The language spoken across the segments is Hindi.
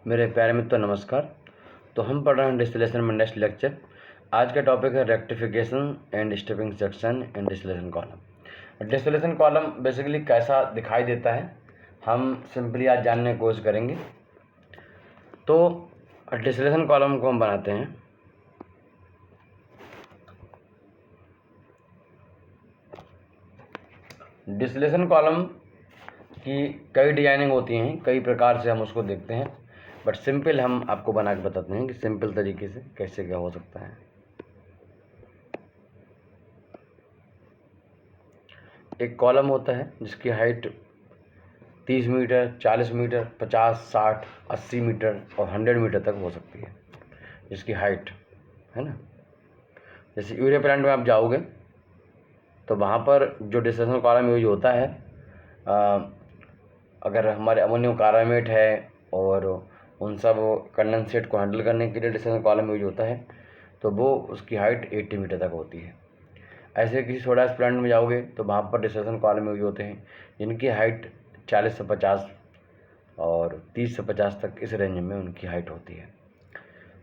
मेरे प्यारे मित्रों नमस्कार। तो हम पढ़ रहे हैं डिस्टिलेशन में नेक्स्ट लेक्चर। आज का टॉपिक है rectification and stepping section and distillation column. Distillation column basically कैसा दिखाई देता है हम सिंपली आज जानने की कोशिश करेंगे। तो डिस्टिलेशन कॉलम को हम बनाते हैं। डिस्टिलेशन कॉलम की कई डिजाइनिंग होती हैं, कई प्रकार से हम उसको देखते हैं, बट सिंपल हम आपको बना के बताते हैं कि सिंपल तरीके से कैसे क्या हो सकता है। एक कॉलम होता है जिसकी हाइट 30 मीटर, 40 मीटर, 50, 60, 80 मीटर और 100 मीटर तक हो सकती है, जिसकी हाइट है ना। जैसे यूरिया प्लांट में आप जाओगे तो वहाँ पर जो डिस्टिलेशन कॉलम यूज होता है, अगर हमारे अमोनियम कार्बामेट है और उन सब कंडेंसेट को हैंडल करने के लिए डिस्टिलेशन कॉलम यूज होता है, तो वो उसकी हाइट 80 मीटर तक होती है। ऐसे किसी सोडा ऐश प्लांट में जाओगे तो वहाँ पर डिस्टिलेशन कॉलम यूज होते हैं जिनकी हाइट 40 से 50 और 30 से 50 तक, इस रेंज में उनकी हाइट होती है।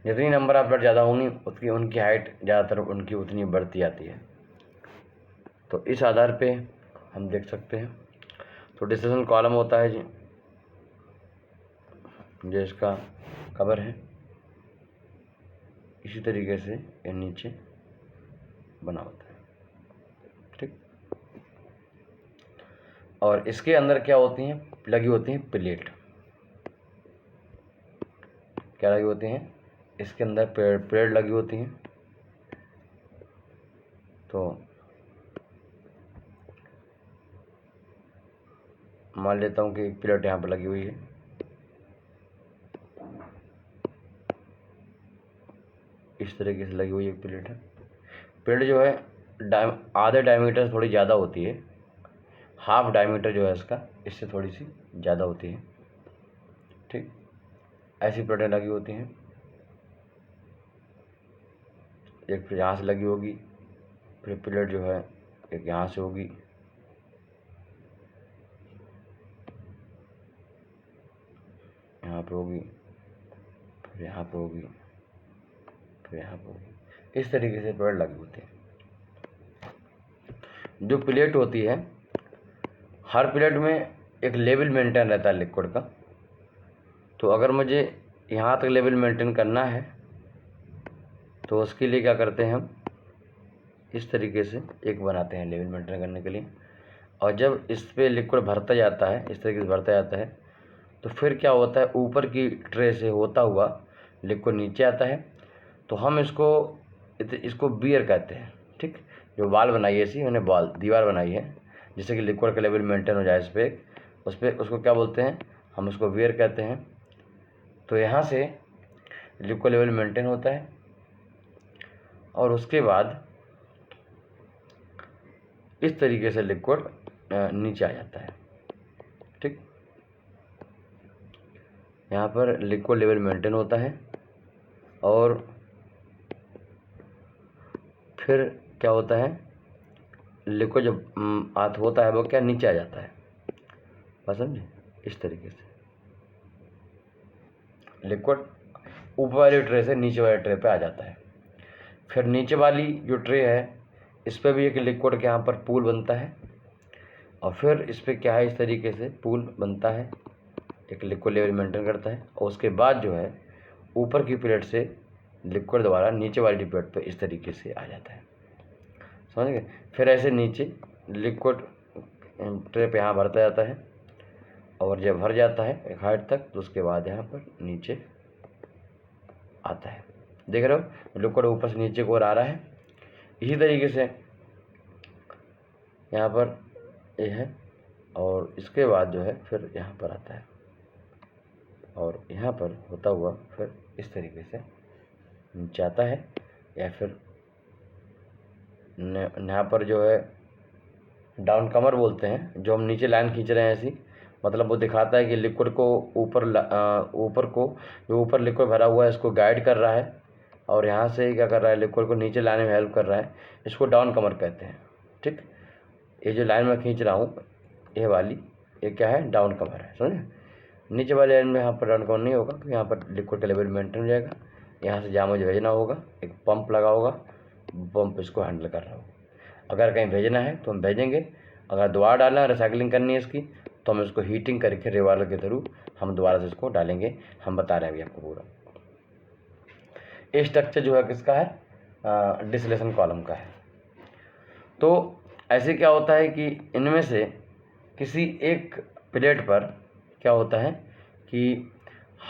जितनी नंबर ऑफ ब्लड ज़्यादा होंगी उतनी उनकी हाइट ज़्यादातर उनकी उतनी बढ़ती जाती है। तो इस आधार पे हम देख सकते हैं। तो डिस्टिलेशन कॉलम होता है जी, जो इसका कवर है, इसी तरीके से ये नीचे बना होता है, ठीक। और इसके अंदर क्या होती हैं, लगी होती हैं प्लेट। क्या लगी होती हैं, इसके अंदर प्लेट लगी होती हैं। तो मान लेता हूँ कि एक प्लेट यहाँ पर लगी हुई है, इस तरीके से लगी हुई एक प्लेट है। प्लेट जो है आधे डायमीटर थोड़ी ज़्यादा होती है, हाफ डायमीटर जो है इसका इससे थोड़ी सी ज़्यादा होती है, ठीक। ऐसी प्लेटें लगी होती हैं। एक फिर यहाँ से लगी होगी, फिर प्लेट जो है एक यहाँ से होगी, यहाँ पे होगी, फिर यहाँ पे होगी, फिर यहाँ पे होगी। इस तरीके से प्लेट लगी होती है। जो प्लेट होती है, हर प्लेट में एक लेवल मेंटेन रहता है लिक्विड का। तो अगर मुझे यहाँ तक लेवल मेंटेन करना है तो उसके लिए क्या करते हैं, हम इस तरीके से एक बनाते हैं लेवल मेंटेन करने के लिए। और जब इस पर लिक्विड भरता जाता है, इस तरीके से भरता जाता है, तो फिर क्या होता है, ऊपर की ट्रे से होता हुआ लिक्विड नीचे आता है। तो हम इसको बियर कहते हैं, ठीक। जो वाल बनाई है, ऐसी मैंने वाल दीवार बनाई है जिससे कि लिक्विड का लेवल मेंटेन हो जाए उस पर उसको क्या बोलते हैं, हम उसको बियर कहते हैं। तो यहाँ से लिक्विड लेवल मेंटेन होता है और उसके बाद इस तरीके से लिक्विड नीचे आ जाता है, ठीक। यहाँ पर लिक्विड लेवल मेंटेन होता है और फिर क्या होता है, लिक्विड जब हाथ होता है वो क्या नीचे आ जाता है, बस समझे। इस तरीके से लिक्विड ऊपर वाली ट्रे से नीचे वाली ट्रे पे आ जाता है। फिर नीचे वाली जो ट्रे है इस पर भी एक लिक्विड के यहाँ पर पूल बनता है और फिर इस पर क्या है, इस तरीके से पूल बनता है, एक लिक्विड लेवल मेंटेन करता है। और उसके बाद जो है ऊपर की प्लेट से लिक्विड दोबारा नीचे वाली प्लेट पे इस तरीके से आ जाता है, समझ गए। फिर ऐसे नीचे लिक्विड ट्रे पे यहाँ भरता जाता है और जब भर जाता है एक हाइट तक तो उसके बाद यहाँ पर नीचे आता है। देख रहे हो लिक्विड ऊपर से नीचे की ओर आ रहा है। इसी तरीके से यहाँ पर ये है और इसके बाद जो है फिर यहाँ पर आता है और यहाँ पर होता हुआ फिर इस तरीके से नीचे आता है। या फिर यहाँ पर जो है डाउन कमर बोलते हैं, जो हम नीचे लाइन खींच रहे हैं ऐसी, मतलब वो दिखाता है कि लिक्विड को जो ऊपर लिक्विड भरा हुआ है इसको गाइड कर रहा है और यहाँ से क्या कर रहा है, लिक्विड को नीचे लाने में हेल्प कर रहा है। इसको डाउन कमर कहते हैं, ठीक। ये जो लाइन मैं खींच रहा हूँ ये वाली, ये क्या है, डाउन कमर है, समझे। नीचे वाले लाइन में यहाँ पर रन कौन नहीं होगा, क्योंकि यहाँ पर लिक्विड का लेवल मेंटेन हो जाएगा। यहाँ से जहाँ मुझे भेजना होगा एक पंप लगा होगा, पंप इसको हैंडल कर रहा होगा। अगर कहीं भेजना है तो हम भेजेंगे, अगर दोबारा डालना है, रिसाइकलिंग करनी है इसकी, तो हम इसको हीटिंग करके रिवाल्वर के थ्रू हम दोबारा से इसको डालेंगे। हम बता रहे हैं अभी आपको पूरा। ये स्ट्रक्चर जो है किसका है, डिस्टिलेशन कॉलम का है। तो ऐसे क्या होता है कि इनमें से किसी एक प्लेट पर क्या होता है कि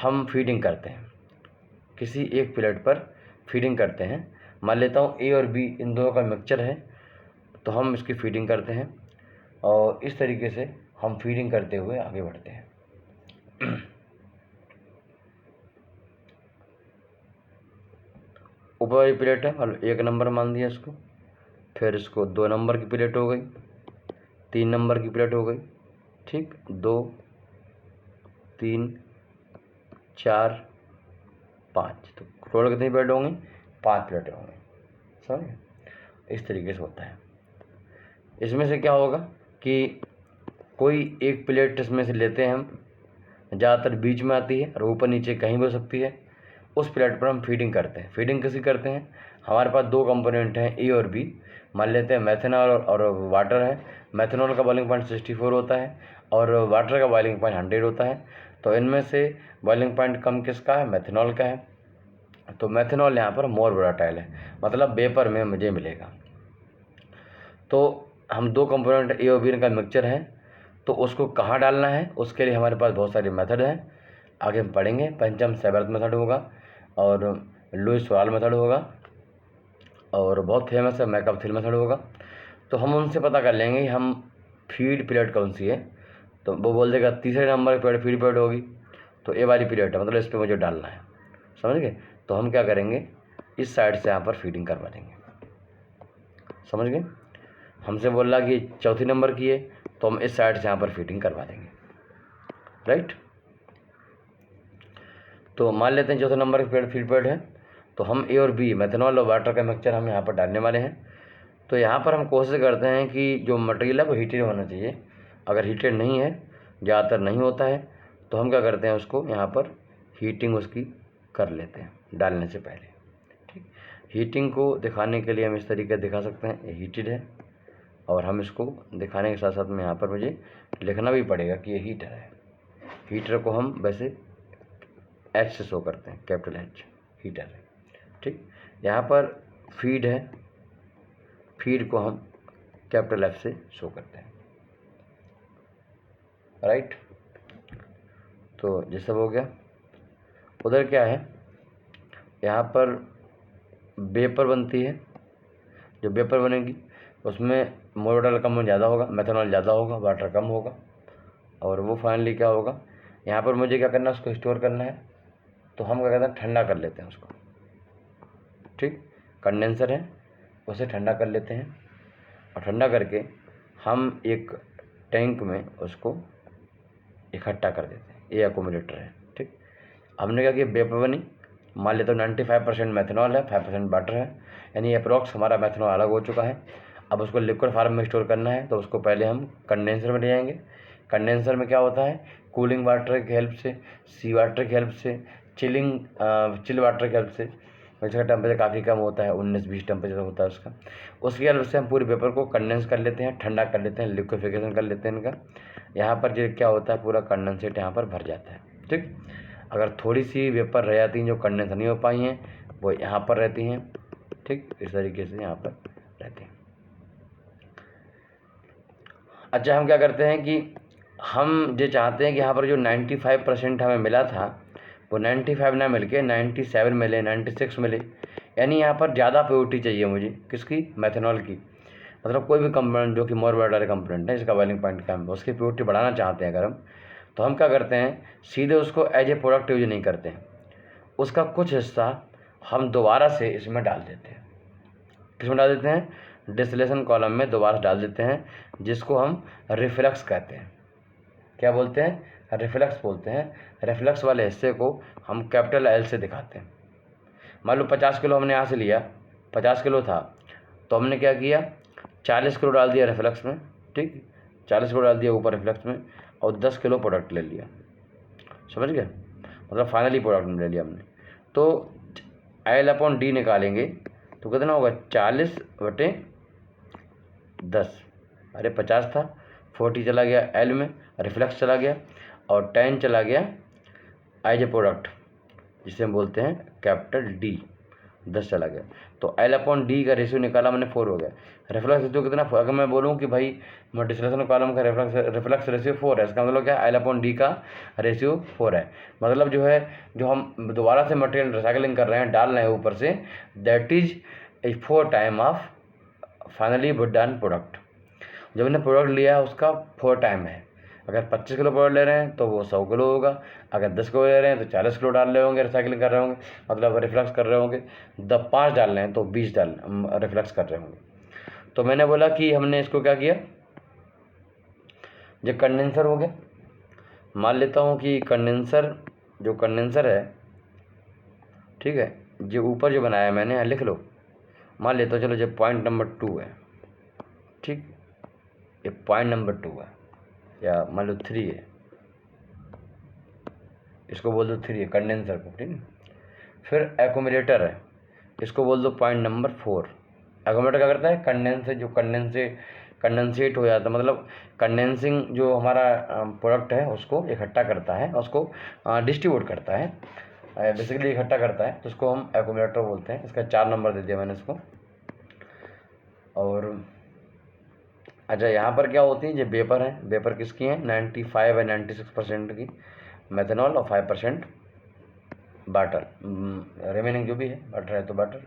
हम फीडिंग करते हैं, किसी एक प्लेट पर फीडिंग करते हैं। मान लेता हूँ ए और बी इन दोनों का मिक्सचर है, तो हम इसकी फीडिंग करते हैं और इस तरीके से हम फीडिंग करते हुए आगे बढ़ते हैं। ऊपर वाली प्लेट है, मतलब 1 नंबर मान दिया इसको, फिर इसको 2 नंबर की प्लेट हो गई, 3 नंबर की प्लेट हो गई, ठीक, 2 3 4 5, तो टोटल कितनी प्लेट होंगी, 5 प्लेटें होंगी। समझे, इस तरीके से होता है। इसमें से क्या होगा कि कोई एक प्लेट इसमें से लेते हैं हम, ज़्यादातर बीच में आती है और ऊपर नीचे कहीं भी हो सकती है, उस प्लेट पर हम फीडिंग करते हैं। फीडिंग किसी करते हैं, हमारे पास 2 कंपोनेंट हैं ए और बी, मान लेते हैं मेथनॉल और वाटर है। मेथनॉल का बॉइलिंग पॉइंट 64 होता है और वाटर का बॉइलिंग पॉइंट 100 होता है। तो इनमें से बॉइलिंग पॉइंट कम किसका है, मेथनॉल का है। तो मेथनॉल यहाँ पर मोर वोलेटाइल है, मतलब वेपर में मुझे मिलेगा। तो हम 2 कंपोनेंट ए और बी का मिक्सचर है, तो उसको कहाँ डालना है, उसके लिए हमारे पास बहुत सारे मेथड हैं, आगे हम पढ़ेंगे। पंचम सेवर्थ मेथड होगा और लुईस वाल मेथड होगा और बहुत फेमस है मैकअप-थिल मेथड होगा। तो हम उनसे पता कर लेंगे हम फीड प्लेट कौन सी है, तो वो बोल देगा तीसरे नंबर पर फीड प्लेट होगी, तो ए वाली प्लेट है, मतलब इस पर मुझे डालना है। समझ गए, तो हम क्या करेंगे, इस साइड से यहाँ पर फीडिंग करवा देंगे। समझ गए, हमसे बोल रहा कि चौथी नंबर की है, तो हम इस साइड से यहाँ पर फीडिंग करवा देंगे। राइट, तो मान लेते हैं चौथे नंबर की फीड प्लेट है, तो हम ए और बी मेथनॉल और वाटर का मिक्सचर हम यहाँ पर डालने वाले हैं। तो यहाँ पर हम कोशिश करते हैं कि जो मटेरियल है वो हीटेड होना चाहिए। अगर हीटेड नहीं है, ज़्यादातर नहीं होता है, तो हम क्या करते हैं, उसको यहाँ पर हीटिंग उसकी कर लेते हैं डालने से पहले। ठीक, हीटिंग को दिखाने के लिए हम इस तरीके दिखा सकते हैं, ये हीटेड है, और हम इसको दिखाने के साथ साथ में यहाँ पर मुझे लिखना भी पड़ेगा कि ये हीटर है। हीटर को हम वैसे एच से शो करते हैं, कैपिटल एच, हीटर है। ठीक, यहाँ पर फीड है, फीड को हम कैपिटल एफ से शो करते हैं। राइट, तो ये सब हो गया। उधर क्या है, यहाँ पर वेपर बनती है, जो वेपर बनेगी उसमें मोनोडल कम ज़्यादा होगा, मेथनॉल ज़्यादा होगा, वाटर कम होगा, और वो फाइनली क्या होगा, यहाँ पर मुझे क्या करना है, उसको स्टोर करना है। तो हम क्या कहते हैं, ठंडा कर लेते हैं उसको। ठीक, कंडेंसर है, उसे ठंडा कर लेते हैं, और ठंडा करके हम एक टैंक में उसको इकट्ठा कर देते हैं। ये एक्यूमुलेटर है। ठीक, हमने क्या किया, वेपर बनी, मान लेते हो 95% मेथनॉल है, 5% वाटर है, यानी अप्रॉक्स हमारा मेथनॉल अलग हो चुका है। अब उसको लिक्विड फार्म में स्टोर करना है, तो उसको पहले हम कंडेंसर में ले जाएंगे। कंडेंसर में क्या होता है, कूलिंग वाटर की हेल्प से, सी वाटर की हेल्प से, चिल वाटर की हेल्प से, उसका टेम्परेचर काफ़ी कम होता है, 19-20 टेम्परेचर होता है उसका, उसकी हेल्प से हम पूरे पेपर को कंडेंस कर लेते हैं, ठंडा कर लेते हैं, लिक्विफिकेशन कर लेते हैं इनका। यहाँ पर जो क्या होता है, पूरा कंडेंसेट यहाँ पर भर जाता है। ठीक, अगर थोड़ी सी वेपर रह जाती हैं जो कंडेंस नहीं हो पाई हैं, वो यहाँ पर रहती हैं। ठीक, इस तरीके से यहाँ पर रहते हैं। अच्छा, हम क्या करते हैं कि हम ये चाहते हैं कि यहाँ पर जो 95% हमें मिला था, वो 95 ना मिल के 97 मिले, 96 मिले, यानी यहाँ पर ज़्यादा प्योरिटी चाहिए मुझे, किसकी, मेथनॉल की। मतलब कोई भी कंपोनेंट जो कि मोर वोलेटाइल कंपोनेंट है, इसका बॉइलिंग पॉइंट कम है, उसकी प्योरिटी बढ़ाना चाहते हैं अगर हम, तो हम क्या करते हैं, सीधे उसको एज ए प्रोडक्ट यूज नहीं करते हैं, उसका कुछ हिस्सा हम दोबारा से इसमें डाल देते हैं। किसमें डाल देते हैं, डिस्टिलेशन कॉलम में दोबारा डाल देते हैं, जिसको हम रिफ्लक्स कहते हैं। क्या बोलते हैं, रिफ्लक्स बोलते हैं। रिफ्लक्स वाले हिस्से को हम कैपिटल एल से दिखाते हैं। मान लो 50 किलो हमने यहाँ से लिया, 50 किलो था, तो हमने क्या किया, 40 किलो डाल दिया रिफ्लक्स में। ठीक, 40 किलो डाल दिया ऊपर रिफ्लक्स में, और 10 किलो प्रोडक्ट ले लिया। समझ गए, मतलब फाइनली प्रोडक्ट ले लिया हमने। तो L/D निकालेंगे तो कितना होगा 40/10, अरे 50 था, 40 चला गया L में, रिफ्लेक्स चला गया, और 10 चला गया एज ए प्रोडक्ट जिसे हम बोलते हैं कैपिटल D, 10 चला गया। तो L/D का रेशियो निकाला मैंने 4 हो गया। रिफ्लेक्स रेशियो कितना, अगर मैं बोलूँ कि भाई मैं डिस्टिलेशन कॉलम का रिफ्लेक्स रेशियो 4 है, इसका मतलब क्या है L/D का रेशियो 4 है। मतलब जो है जो हम दोबारा से मटेरियल रिसाइकलिंग कर रहे हैं, डाल रहे हैं ऊपर से, that is 4 time of finally done product. जब हमने प्रोडक्ट लिया है उसका 4 टाइम है। अगर 25 किलो प्रोडक्ट ले रहे हैं तो वो 100 किलो होगा, अगर 10 किलो ले रहे हैं तो 40 किलो डाल रहे होंगे, रिसाइकलिंग कर रहे होंगे, मतलब रिफ्लेक्स कर रहे होंगे। 5 डाल रहे हैं तो 20 रिफ्लेक्स कर रहे होंगे। तो मैंने बोला कि हमने इसको क्या किया, जो कंडेंसर हो गया, मान लेता हूँ कि कंडेंसर है, ठीक है, जो ऊपर जो बनाया मैंने लिख लो, मान लेता हूँ, चलो जो पॉइंट नंबर 2 है, ठीक, ये पॉइंट नंबर 2 है, या मान लो 3 है, इसको बोल दो 3 है कंडेंसर को, ठीक है। फिर एक्यूमुलेटर है, इसको बोल दो पॉइंट नंबर 4। एक्यूमुलेटर क्या करता है, कंडेंसेट हो जाता है, मतलब कंडेंसिंग जो हमारा प्रोडक्ट है उसको इकट्ठा करता है, उसको डिस्ट्रीब्यूट करता है, बेसिकली इकट्ठा करता है, तो उसको हम एक्यूमुलेटर बोलते हैं। इसका 4 नंबर दे दिया मैंने इसको। और अच्छा, यहाँ पर क्या होती है, जो वेपर है, वेपर किसकी है, 95 है 96% की मेथनॉल और 5% वाटर, रिमेनिंग जो भी है वाटर है तो वाटर।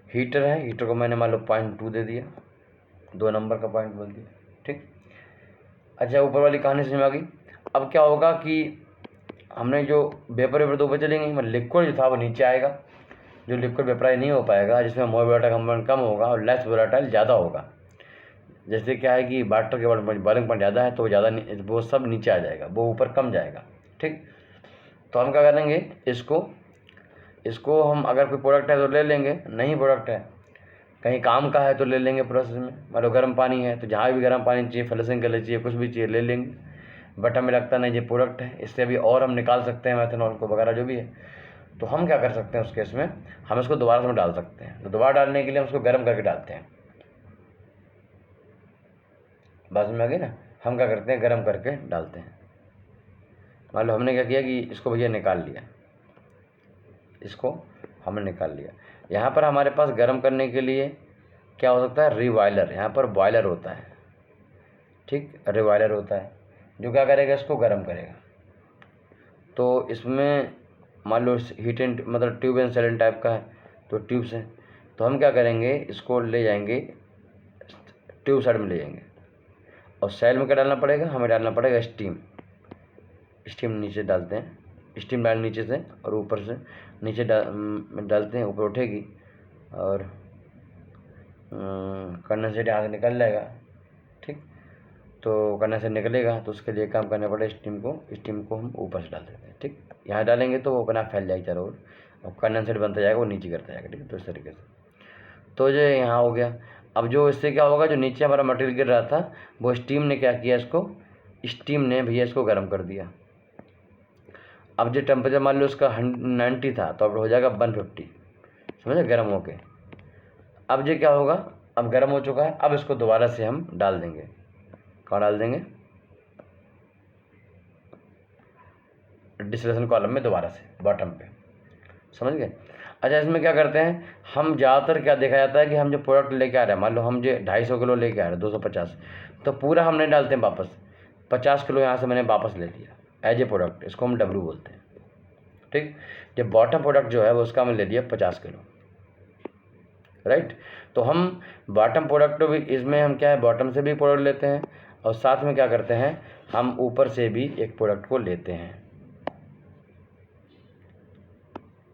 हीटर है, हीटर को मैंने मान लो 0.2 दे दिया, 2 नंबर का पॉइंट बोल दिया, ठीक। अच्छा, ऊपर वाली कहानी समझ में आ गई। अब क्या होगा कि हमने जो वेपर तो ऊपर चलेंगे, मतलब लिक्विड जो था वो नीचे आएगा, जो लिक्विड वेपराइज नहीं हो पाएगा, जिसमें मोर वोलेटाइल कंपोनेंट कम होगा और लेस वोलेटाइल ज़्यादा होगा। जैसे क्या है कि वाटर के बॉइलिंग पॉइंट ज़्यादा है तो वो सब नीचे आ जाएगा, वो ऊपर कम जाएगा, ठीक। तो हम क्या करेंगे, इसको हम अगर कोई प्रोडक्ट है तो ले लेंगे, नहीं प्रोडक्ट है कहीं काम का है तो ले लेंगे प्रोसेस में, मतलब गर्म पानी है तो जहाँ भी गर्म पानी चाहिए, फ्लशिंग के लिए चाहिए, कुछ भी चाहिए ले लेंगे। बट हमें लगता नहीं ये प्रोडक्ट है, इससे भी और हम निकाल सकते हैं मेथनॉल को वगैरह जो भी है। तो हम क्या कर सकते हैं उस केस में, हम इसको दोबारा से डाल सकते हैं। तो दोबारा डालने के लिए हम उसको गर्म करके डालते हैं, बात में आ गई ना, हम क्या करते हैं गर्म करके डालते हैं। मान लो हमने क्या किया कि इसको भैया निकाल लिया, इसको हमने निकाल लिया। यहाँ पर हमारे पास गर्म करने के लिए क्या हो सकता है, रिवाइलर, यहाँ पर बॉयलर होता है, ठीक, रिवाइलर होता है जो क्या करेगा, इसको गर्म करेगा। तो इसमें मान लो हीट एंड मतलब ट्यूब एंड सेल टाइप का है, तो ट्यूब से, तो हम क्या करेंगे, इसको ले जाएंगे ट्यूब साइड में ले जाएंगे, और सेल में क्या डालना पड़ेगा, हमें डालना पड़ेगा स्टीम नीचे डालते हैं, स्टीम डाल नीचे से और ऊपर से नीचे डालते हैं, ऊपर उठेगी और कंडेंसेट यहाँ से निकल जाएगा, ठीक। तो कंडेंसेट निकलेगा तो उसके लिए काम करना पड़ेगा, स्टीम को हम ऊपर से डाल देते हैं, ठीक। यहाँ डालेंगे तो वो अपना फैल जाएगा चारों ओर, और कंडेंसेट बनता जाएगा, वो नीचे करता जाएगा, ठीक है। तो इस तरीके से तो जो यहाँ हो गया। अब जो इससे क्या होगा, जो नीचे हमारा मटेरियल गिर रहा था वो स्टीम ने क्या किया, स्टीम ने भैया इसको गर्म कर दिया। अब जो टेम्परेचर मान लो इसका 90 था तो अब हो जाएगा 150, समझे, गर्म होके। अब ये क्या होगा, अब गर्म हो चुका है, अब इसको दोबारा से हम डाल देंगे, कहाँ डाल देंगे, डिस्टिलेशन कॉलम में दोबारा से बॉटम पे, समझ गए। अच्छा, इसमें क्या करते हैं हम, ज़्यादातर क्या देखा जाता है कि हम जो प्रोडक्ट लेके आ रहे हैं, मान लो हम जो 250 किलो लेके आ रहे हैं, 250, तो पूरा हम नहीं डालते हैं वापस, 50 किलो यहाँ से मैंने वापस ले लिया एज ए प्रोडक्ट, इसको हम W बोलते हैं, ठीक। जो बॉटम प्रोडक्ट जो है वो उसका हमने ले लिया 50 किलो, राइट। तो हम बॉटम प्रोडक्ट भी, इसमें हम क्या है, बॉटम से भी प्रोडक्ट लेते हैं और साथ में क्या करते हैं, हम ऊपर से भी एक प्रोडक्ट को लेते हैं।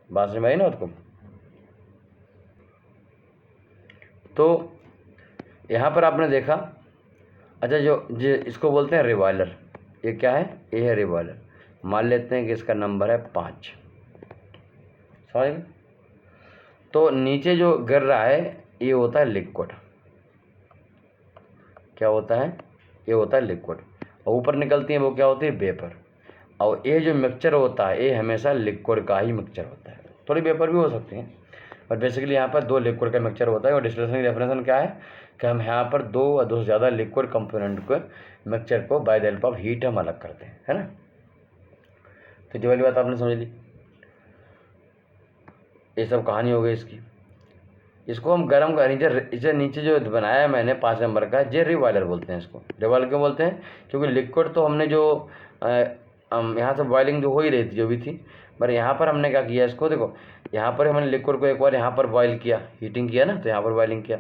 बात समझ में आई ना आपको। तो यहाँ पर आपने देखा, अच्छा, जो इसको बोलते हैं रिवाइलर, ये क्या है, ये है रिवाइलर। मान लेते हैं कि इसका नंबर है 5, समझ गए। तो नीचे जो गिर रहा है ये होता है लिक्विड, क्या होता है, ये होता है लिक्विड, और ऊपर निकलती है वो क्या होती है, वेपर। और ये जो मिक्सचर होता है ये हमेशा लिक्विड का ही मिक्सचर होता है, थोड़ी वेपर भी हो सकती हैं, और बेसिकली यहाँ पर 2 लिक्विड का मिक्सचर होता है। और डिस्टिलेशन की डेफिनेशन क्या है कि हम यहाँ पर 2 या 2 से ज़्यादा लिक्विड कंपोनेंट को मिक्सचर को by the help of heat हम अलग करते हैं, है ना। तो जो वाली बात आपने समझ ली, ये सब कहानी हो गई इसकी। इसको हम गर्म का नीचे जो बनाया है मैंने 5 नंबर का, ये रिबॉयलर बोलते हैं इसको। रिबॉयलर क्यों बोलते हैं? क्योंकि लिक्विड तो हमने जो यहाँ से बॉइलिंग जो हो ही रही थी जो भी थी, पर यहाँ पर हमने क्या किया इसको, देखो यहाँ पर हमने लिक्विड को एक बार यहाँ पर बॉयल किया, हीटिंग किया ना, तो यहाँ पर बॉइलिंग किया,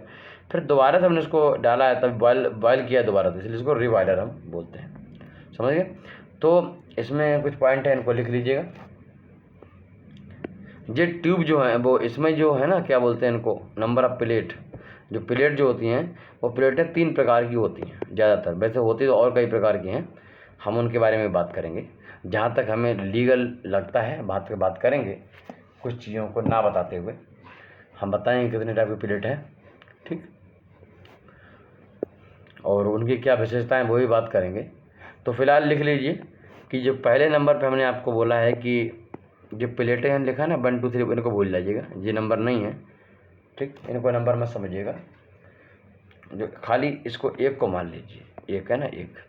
फिर दोबारा से हमने इसको डाला है, तब बॉयल किया दोबारा, तो इसलिए इसको रिबॉयलर हम बोलते हैं, समझ गए। तो इसमें कुछ पॉइंट है, इनको लिख लीजिएगा। ये ट्यूब जो है वो इसमें जो है ना, क्या बोलते हैं इनको, नंबर ऑफ प्लेट, जो प्लेट जो होती हैं वो प्लेटें 3 प्रकार की होती हैं ज़्यादातर, वैसे होती तो और कई प्रकार की हैं, हम उनके बारे में बात करेंगे। जहाँ तक हमें लीगल लगता है बात करेंगे, कुछ चीज़ों को ना बताते हुए हम बताएंगे कितने टाइप की प्लेट है, ठीक, और उनकी क्या विशेषताएं वो भी बात करेंगे। तो फिलहाल लिख लीजिए कि जो पहले नंबर पे हमने आपको बोला है कि जो प्लेटें हैं लिखा ना 1 2 3, इनको भूल जाइएगा, ये नंबर नहीं है, ठीक, इनको नंबर मत समझिएगा, जो खाली इसको 1 को मान लीजिए, 1 है ना 1,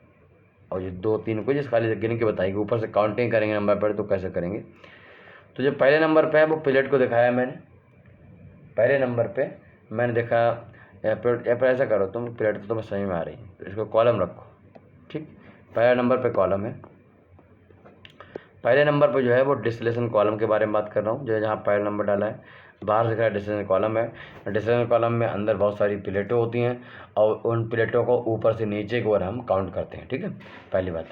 और ये 2 3 को जिस खाली गिन के बताइए, ऊपर से काउंटिंग करेंगे नंबर पर, तो कैसे करेंगे। तो जो पहले नंबर पे है वो प्लेट को दिखाया मैंने, पहले नंबर पे मैंने देखा, या फिर ऐसा करो तुम, प्लेट तो तुम्हें समझ में आ रही है, तो इसको कॉलम रखो, ठीक, पहला नंबर पे कॉलम है। पहले नंबर पे जो है वो डिस्टिलेशन कॉलम के बारे में बात कर रहा हूँ, जो जहाँ पहला नंबर डाला है, बाहर से डिस्टिलेशन कॉलम है। डिस्टिलेशन कॉलम में अंदर बहुत सारी प्लेटें होती हैं, और उन प्लेटों को ऊपर से नीचे की ओर हम काउंट करते हैं, ठीक है, पहली बात।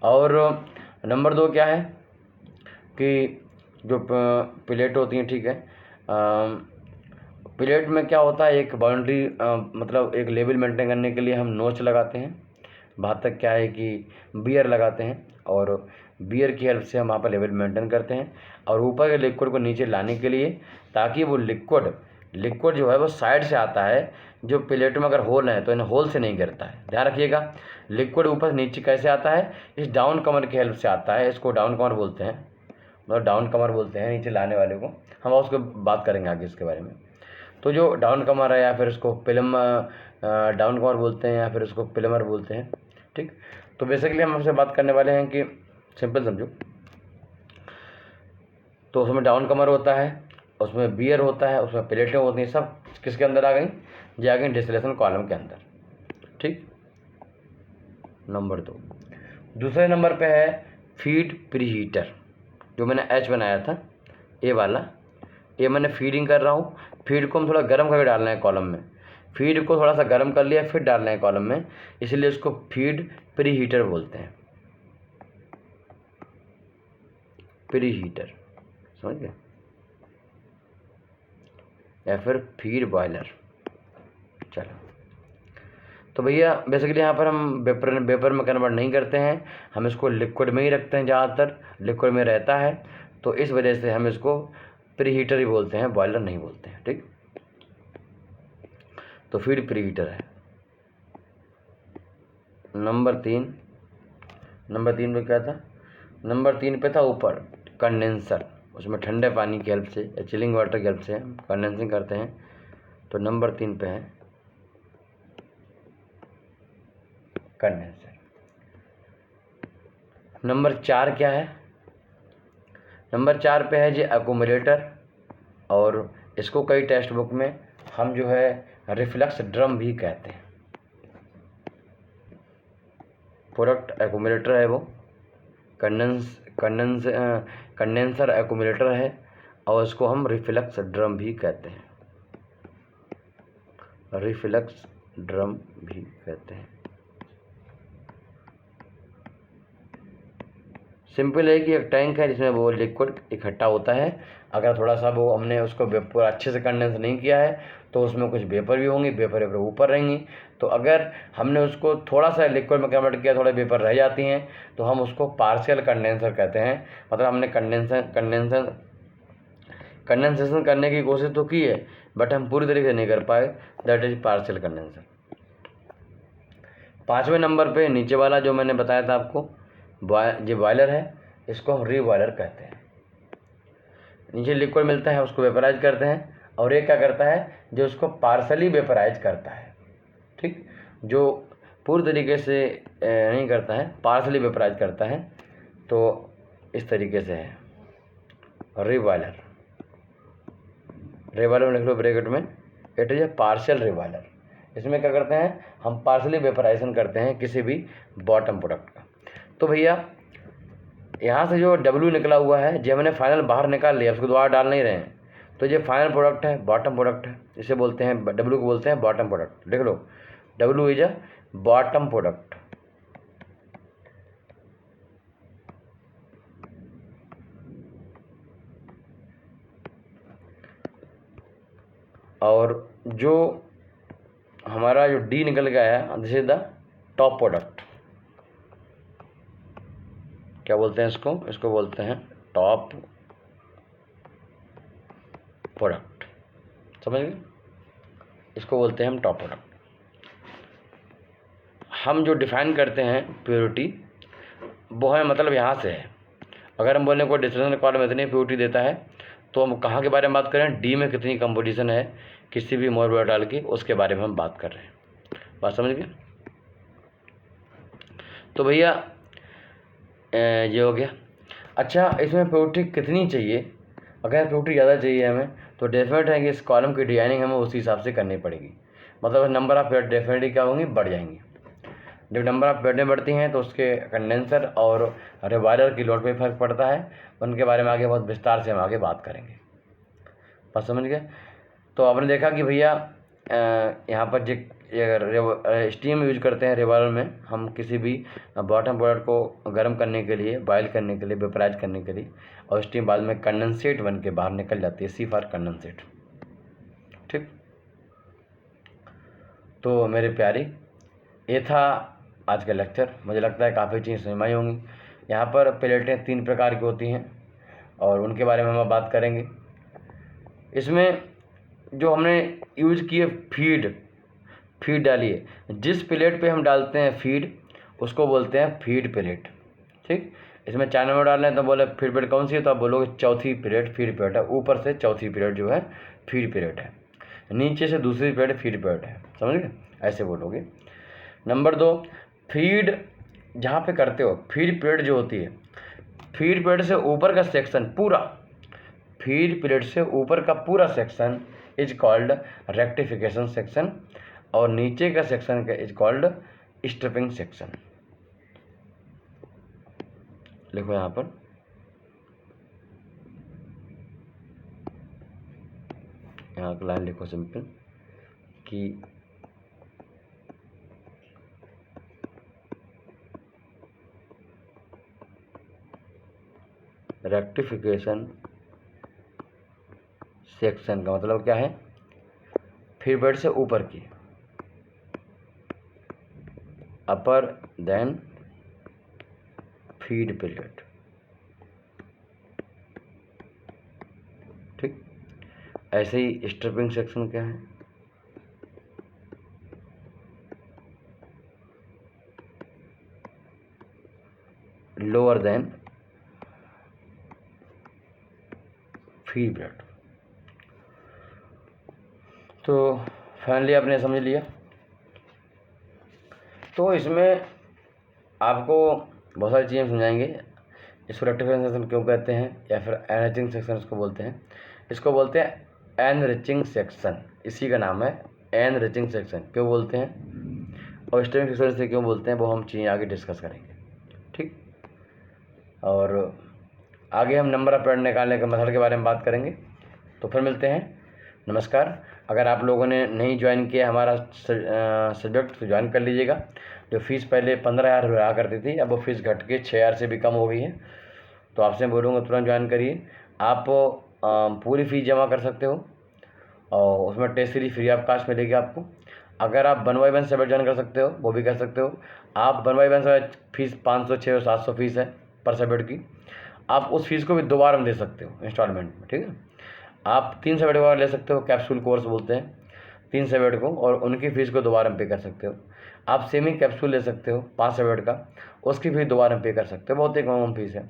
और नंबर 2 क्या है कि जो प्लेट होती हैं, ठीक है, प्लेट में क्या होता है, एक बाउंड्री मतलब एक लेवल मेंटेन करने के लिए हम नोच लगाते हैं, वहाँ तक क्या है कि बियर लगाते हैं, और बियर की हेल्प से हम वहाँ पर लेवल मेंटेन करते हैं, और ऊपर के लिक्विड को नीचे लाने के लिए, ताकि वो लिक्विड जो है वो साइड से आता है, जो प्लेट में अगर होल है तो इन होल से नहीं गिरता है, ध्यान रखिएगा। लिक्विड ऊपर से नीचे कैसे आता है, इस डाउन कमर की हेल्प से आता है, इसको डाउन कमर बोलते हैं, मतलब डाउन कमर बोलते हैं नीचे लाने वाले को, हम उसको बात करेंगे आगे इसके बारे में। तो जो डाउन कमर है, या फिर इसको डाउन कमर बोलते हैं, या फिर इसको पिलमर बोलते हैं, ठीक। तो बेसिकली हम आपसे बात करने वाले हैं कि सिंपल समझो, तो उसमें डाउन कमर होता है, उसमें बियर होता है, उसमें प्लेटें होती हैं, सब किसके अंदर आ गई, ये आ गई डिस्टिलेशन कॉलम के अंदर, ठीक, नंबर 2। दूसरे नंबर पे है फीड प्रीहीटर, जो मैंने एच बनाया था, ए वाला, ये मैंने फीडिंग कर रहा हूँ, फीड को हम थोड़ा गर्म करके डालना है कॉलम में, फीड को थोड़ा सा गर्म कर लिया फिर डालना है कॉलम में, इसलिए इसको फीड प्रीहीटर बोलते हैं, प्रीहीटर, समझ गए, या फिर फीड बॉयलर। चलो, तो भैया बेसिकली यहाँ पर हम वेपर में कन्वर्ट नहीं करते हैं, हम इसको लिक्विड में ही रखते हैं, ज़्यादातर लिक्विड में रहता है, तो इस वजह से हम इसको प्रीहीटर ही बोलते हैं, बॉयलर नहीं बोलते हैं, ठीक। तो फीड प्रीहीटर है। नंबर 3 पे क्या था, नंबर 3 पे था ऊपर कंडेंसर, उसमें ठंडे पानी की हेल्प से या चिलिंग वाटर की हेल्प से हम कंडेंसिंग करते हैं, तो नंबर 3 पे है कंडेंसर। नंबर 4 क्या है, नंबर 4 पे है जी एक्यूमुलेटर, और इसको कई टेक्स्ट बुक में हम जो है रिफ्लक्स ड्रम भी कहते हैं, प्रोडक्ट एक्यूमुलेटर है वो, कंडेंसर एक्यूमुलेटर है, और इसको हम रिफ्लक्स ड्रम भी कहते हैं, रिफ्लक्स ड्रम भी कहते हैं। सिंपल है कि एक टैंक है जिसमें वो लिक्विड इकट्ठा होता है, अगर थोड़ा सा वो हमने उसको पूरा अच्छे से कंडेंस नहीं किया है तो उसमें कुछ वेपर भी होंगी, वेपर ऊपर रहेंगी, तो अगर हमने उसको थोड़ा सा लिक्विड में कन्वर्ट किया, थोड़े वेपर रह जाती हैं, तो हम उसको पार्शियल कंडेंसर कहते हैं, मतलब हमने कंडेंसेशन करने की कोशिश तो की है, बट हम पूरी तरीके से नहीं कर पाए, दैट इज पार्शियल कंडेंसर। 5वें नंबर पे नीचे वाला जो मैंने बताया था आपको, ये बॉयलर है, इसको हम रीबॉयलर कहते हैं। नीचे लिक्विड मिलता है उसको वेपराइज करते हैं, और ये क्या करता है, जो उसको पार्सली वेपराइज करता है, ठीक, जो पूरी तरीके से नहीं करता है, पार्सली वेपराइज करता है, तो इस तरीके से है रीबॉयलर। रीबॉयलर में लिख लो ब्रैकेट में, it is a partial reboiler. इसमें क्या करते हैं, हम पार्सली वेपराइजेशन करते हैं किसी भी बॉटम प्रोडक्ट का। तो भैया यहाँ से जो W निकला हुआ है, जो हमने फाइनल बाहर निकाल लिया, उसको दोबारा डाल नहीं रहे हैं, तो ये फाइनल प्रोडक्ट है, बॉटम प्रोडक्ट है, इसे बोलते हैं W को बोलते हैं बॉटम प्रोडक्ट। लिख लो W is a bottom product. और जो हमारा जो D निकल गया है, this is the top product. क्या बोलते हैं इसको, इसको बोलते हैं टॉप प्रोडक्ट, समझ गए, इसको बोलते हैं हम टॉप प्रोडक्ट। हम जो डिफाइन करते हैं प्योरिटी, वो हमें मतलब यहाँ से है। अगर हम बोलें कोई डिस्टिलेशन कॉलम इतनी प्योरिटी देता है, तो हम कहाँ के बारे में बात करें, डी में कितनी कंपोजिशन है किसी भी मोर डाल की, उसके बारे में हम बात कर रहे हैं। बात समझ गए। तो भैया ये हो गया। अच्छा, इसमें प्योरिटी कितनी चाहिए, अगर प्योरिटी ज़्यादा चाहिए हमें, तो डेफिनेट है कि इस कॉलम की डिजाइनिंग हमें उसी हिसाब से करनी पड़ेगी। मतलब नंबर ऑफ पेड़ डेफिनेटली क्या होंगी, बढ़ जाएंगी। जब नंबर ऑफ पेड़ें बढ़ती हैं तो उसके कंडेंसर और रिबॉयलर की लोड पे फर्क पड़ता है। उनके बारे में आगे बहुत विस्तार से हम आगे बात करेंगे। बात समझ गए। तो आपने देखा कि भैया यहाँ पर जो स्टीम यूज करते हैं रिबॉयलर में, हम किसी भी बॉटम प्रोडक्ट को गर्म करने के लिए, बॉयल करने के लिए, वेपराइज करने के लिए, और स्टीम बाद में कंडेंसेट बन के बाहर निकल जाती है, सी फॉर कंडेंसेट। ठीक, तो मेरे प्यारी, ये था आज का लेक्चर। मुझे लगता है काफ़ी चीज़ें समझ में आई होंगी। यहाँ पर प्लेटें 3 प्रकार की होती हैं और उनके बारे में हम बात करेंगे। इसमें जो हमने यूज किए फीड डालिए, जिस प्लेट पे हम डालते हैं फीड, उसको बोलते हैं फीड प्लेट। ठीक, इसमें 4 नंबर डाल रहे हैं तो बोले फीड प्लेट कौन सी है, तो आप बोलोगे चौथी प्लेट फीड प्लेट है। ऊपर से चौथी प्लेट जो है फीड प्लेट है, नीचे से दूसरी प्लेट फीड प्लेट है, समझ गए, ऐसे बोलोगे। नंबर 2, फीड जहाँ पे करते हो, फीड प्लेट जो होती है, फीड प्लेट से ऊपर का सेक्शन पूरा, फीड प्लेट से ऊपर का पूरा section is called rectification section, और नीचे का सेक्शन का इज कॉल्ड स्ट्रिपिंग सेक्शन। लिखो यहाँ पर, यहाँ का लाइन लिखो सिंपल कि रेक्टिफिकेशन सेक्शन का मतलब क्या है, फीड प्लेट से ऊपर की, अपर देन फीड प्लेट। ठीक, ऐसे ही स्ट्रिपिंग सेक्शन क्या है, लोअर देन फीड प्लेट। तो फाइनली आपने समझ लिया। तो इसमें आपको बहुत सारी चीज़ें समझाएंगे। इसको रेक्टिफिकेशन सेक्शन क्यों कहते हैं, या फिर एनरिचिंग सेक्शन इसको बोलते हैं। इसको बोलते हैं एनरिचिंग सेक्शन, इसी का नाम है एनरिचिंग सेक्शन। क्यों बोलते हैं और स्ट्रिपिंग सेक्शन से क्यों बोलते हैं, वो हम चीज़ें आगे डिस्कस करेंगे। ठीक, और आगे हम नंबर ऑफ पेड़ निकालने के मेथड के बारे में बात करेंगे। तो फिर मिलते हैं, नमस्कार। अगर आप लोगों ने नहीं ज्वाइन किया हमारा सब्जेक्ट तो ज्वाइन कर लीजिएगा। जो फीस पहले 15,000 हुआ करती थी, अब वो फीस घट के 6,000 से भी कम हो गई है। तो आपसे बोलूँगा तुरंत ज्वाइन करिए। आप पूरी फीस जमा कर सकते हो और उसमें test series free of cost मिलेगी आपको। अगर आप 1 बाय 1 सब्जेक्ट ज्वाइन कर सकते हो, वो भी कर सकते हो। आप 1 बाय 1 सब्जेक्ट फीस 500, 600, 700 फीस है पर सब्जेक्ट की। आप उस फीस को भी 2 बार में दे सकते हो इंस्टॉलमेंट में। ठीक है, आप 3 सब्जेक्ट वगैरह ले सकते हो, कैप्सूल कोर्स बोलते हैं 3 सब्जेक्ट को, और उनकी फ़ीस को 2 बार में पे कर सकते हो। आप सेमी कैप्सूल ले सकते हो 5 सब्जेक्ट का, उसकी फीस 2 बार में पे कर सकते हो, बहुत ही कम फीस है।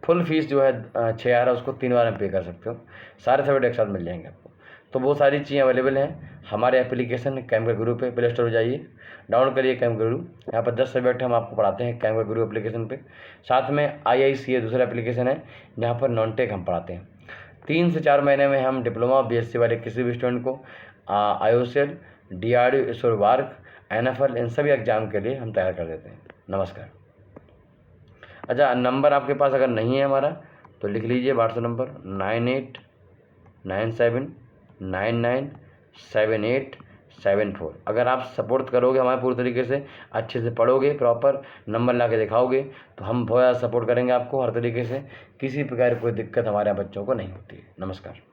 फुल फीस जो है 6,000 है, उसको 3 बार में पे कर सकते हो। सारे सब्जेक्ट एक साथ मिल जाएंगे आपको। तो वो सारी चीज़ें अवेलेबल हैं हमारे एप्लीकेशन कैमका गुरु पे। प्ले स्टोर जाइए, डाउनलोड करिए कैमका गुरु। यहाँ पर 10 सब्जेक्ट हम आपको पढ़ाते हैं कैमका गुरु एप्लीकेशन पे। साथ में IICA दूसरा एप्लीकेशन है जहाँ पर नॉन टेक हम पढ़ाते हैं। 3 से 4 महीने में हम डिप्लोमा BSc वाले किसी भी स्टूडेंट को IOCL, DRDO, वार्क, NFL इन सभी एग्जाम के लिए हम तैयार कर देते हैं। नमस्कार। अच्छा, नंबर आपके पास अगर नहीं है हमारा तो लिख लीजिए व्हाट्सएप नंबर 9897997874। अगर आप सपोर्ट करोगे हमारे पूरी तरीके से, अच्छे से पढ़ोगे, प्रॉपर नंबर ला के दिखाओगे तो हम बहुत ज़्यादा सपोर्ट करेंगे आपको हर तरीके से। किसी प्रकार की कोई दिक्कत हमारे बच्चों को नहीं होती है। नमस्कार।